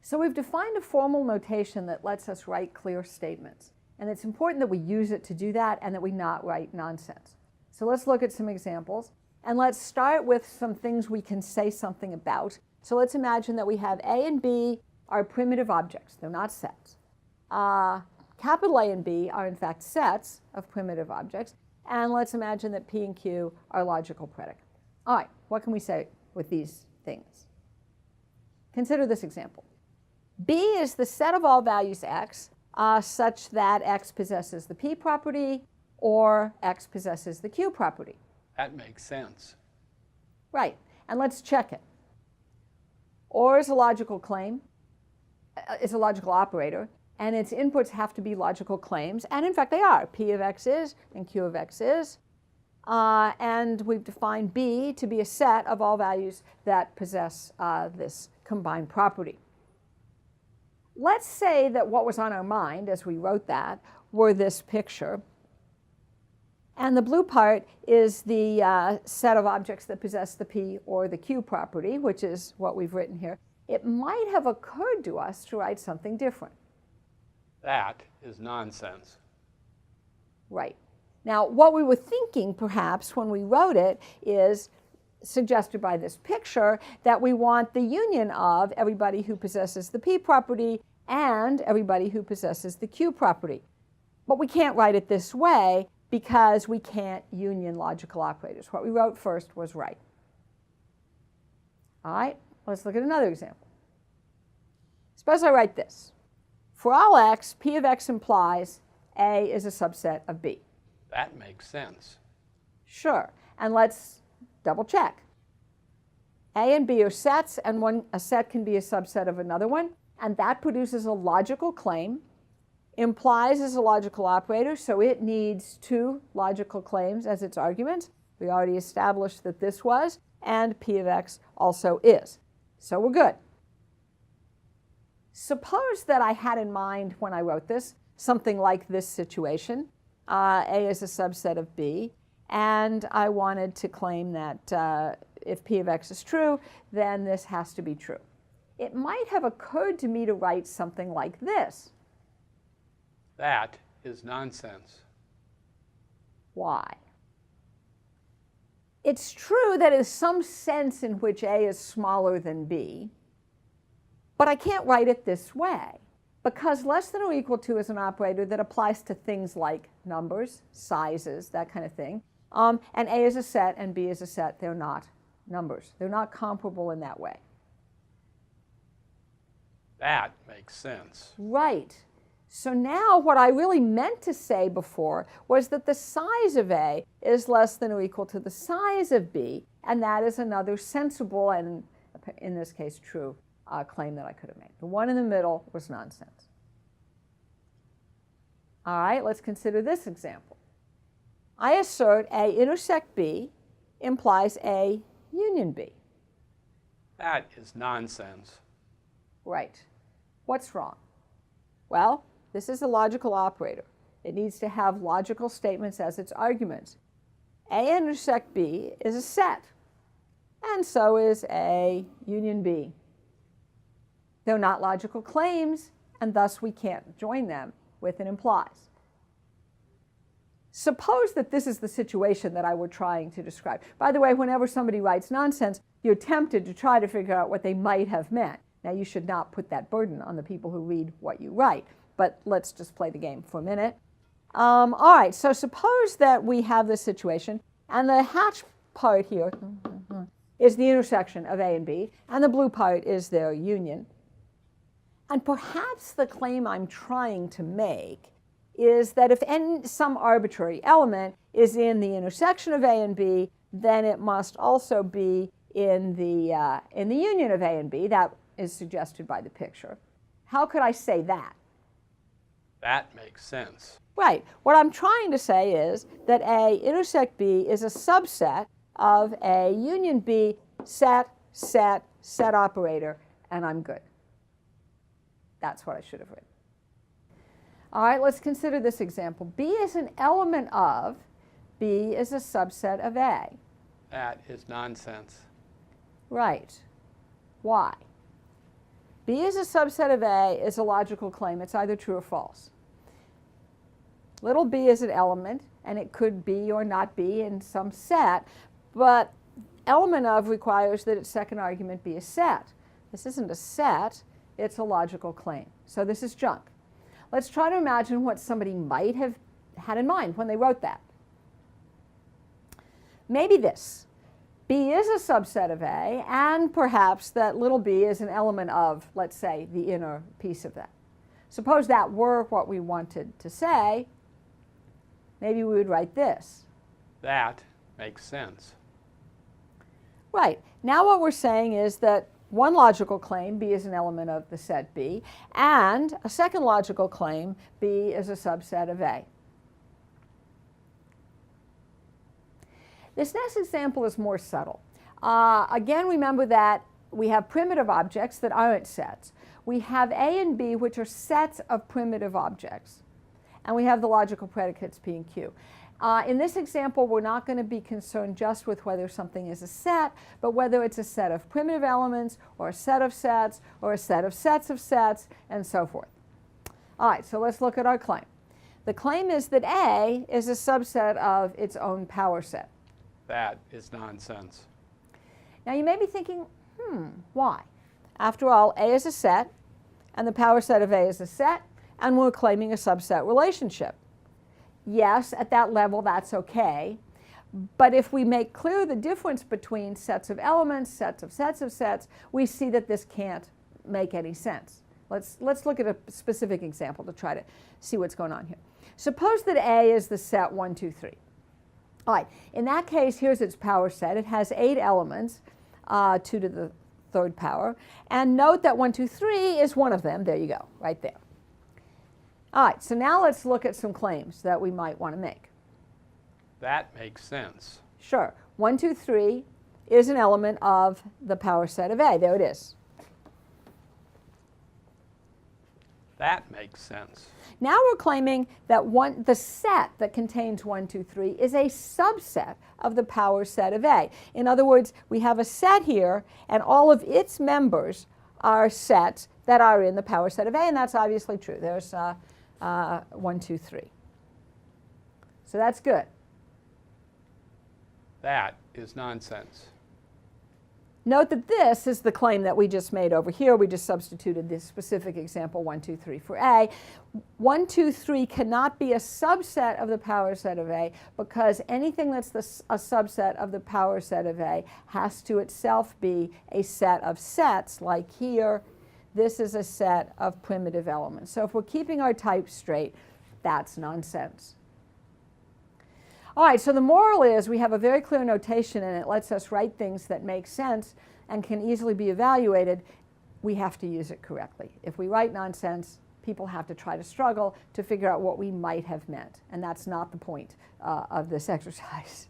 So we've defined a formal notation that lets us write clear statements. And it's important that we use it to do that and that we not write nonsense. So let's look at some examples. And let's start with some things we can say something about. So let's imagine that we have A and B are primitive objects. They're not sets. Capital A and B are in fact sets of primitive objects. And let's imagine that P and Q are logical predicates. All right, what can we say with these things? Consider this example. B is the set of all values x such that x possesses the P property or x possesses the Q property. That makes sense. Right, and let's check it. OR is a logical claim, is a logical operator, and its inputs have to be logical claims, and in fact they are. P of x is and Q of x is. And we've defined B to be a set of all values that possess this combined property. Let's say that what was on our mind as we wrote that were this picture. And the blue part is the set of objects that possess the P or the Q property, which is what we've written here. It might have occurred to us to write something different. That is nonsense. Right. Now, what we were thinking, perhaps, when we wrote it is suggested by this picture that we want the union of everybody who possesses the P property and everybody who possesses the Q property. But we can't write it this way because we can't union logical operators. What we wrote first was right. All right, let's look at another example. Suppose I write this. For all x, P of x implies A is a subset of B. That makes sense. Sure, and let's double check. A and B are sets, and a set can be a subset of another one, and that produces a logical claim. Implies is a logical operator, so it needs two logical claims as its arguments. We already established that this was, and P of x also is. So we're good. Suppose that I had in mind when I wrote this something like this situation. A is a subset of B, and I wanted to claim that if P of x is true, then this has to be true. It might have occurred to me to write something like this. That is nonsense. Why? It's true that there's some sense in which A is smaller than B, but I can't write it this way because less than or equal to is an operator that applies to things like numbers, sizes, that kind of thing. And A is a set and B is a set. They're not numbers. They're not comparable in that way. That makes sense. Right. So now what I really meant to say before was that the size of A is less than or equal to the size of B, and that is another sensible and, in this case, true claim that I could have made. The one in the middle was nonsense. All right, let's consider this example. I assert A intersect B implies A union B. That is nonsense. Right. What's wrong? Well, this is a logical operator. It needs to have logical statements as its arguments. A intersect B is a set, and so is A union B. They're not logical claims, and thus we can't join them with an implies. Suppose that this is the situation that I were trying to describe. By the way, whenever somebody writes nonsense, you're tempted to try to figure out what they might have meant. Now, you should not put that burden on the people who read what you write, but let's just play the game for a minute. All right, so suppose that we have this situation, and the hatch part here is the intersection of A and B, and the blue part is their union. And perhaps the claim I'm trying to make is that if some arbitrary element is in the intersection of A and B, then it must also be in the union of A and B. That is suggested by the picture. How could I say that? That makes sense. Right. What I'm trying to say is that A intersect B is a subset of A union B set operator, and I'm good. That's what I should have written. All right, let's consider this example. B is an element of, B is a subset of A. That is nonsense. Right. Why? B is a subset of A is a logical claim. It's either true or false. Little b is an element, and it could be or not be in some set, but element of requires that its second argument be a set. This isn't a set, it's a logical claim. So this is junk. Let's try to imagine what somebody might have had in mind when they wrote that. Maybe this. B is a subset of A, and perhaps that little b is an element of, let's say, the inner piece of that. Suppose that were what we wanted to say, maybe we would write this. That makes sense. Right. Now what we're saying is that one logical claim, B is an element of the set B, and a second logical claim, B is a subset of A. This next example is more subtle. Again, remember that we have primitive objects that aren't sets. We have A and B, which are sets of primitive objects. And we have the logical predicates P and Q. In this example, we're not going to be concerned just with whether something is a set, but whether it's a set of primitive elements, or a set of sets, or a set of sets, and so forth. All right, so let's look at our claim. The claim is that A is a subset of its own power set. That is nonsense. Now you may be thinking, why? After all, A is a set, and the power set of A is a set, and we're claiming a subset relationship. Yes, at that level, that's okay. But if we make clear the difference between sets of elements, sets of sets, we see that this can't make any sense. Let's look at a specific example to try to see what's going on here. Suppose that A is the set 1, 2, 3. All right, in that case, here's its power set. It has 8 elements, 2 to the third power. And note that 1, 2, 3 is one of them. There you go, right there. All right, so now let's look at some claims that we might want to make. That makes sense. Sure. 1, 2, 3 is an element of the power set of A. There it is. That makes sense. Now we're claiming that the set that contains 1, 2, 3 is a subset of the power set of A. In other words, we have a set here, and all of its members are sets that are in the power set of A, and that's obviously true. There's 1, 2, 3. So that's good. That is nonsense. Note that this is the claim that we just made over here. We just substituted this specific example 1, 2, 3 for A. 1, 2, 3 cannot be a subset of the power set of A because anything that's a subset of the power set of A has to itself be a set of sets, like here. This is a set of primitive elements. So if we're keeping our types straight, that's nonsense. All right, so the moral is we have a very clear notation, and it lets us write things that make sense and can easily be evaluated. We have to use it correctly. If we write nonsense, people have to try to struggle to figure out what we might have meant, and that's not the point of this exercise.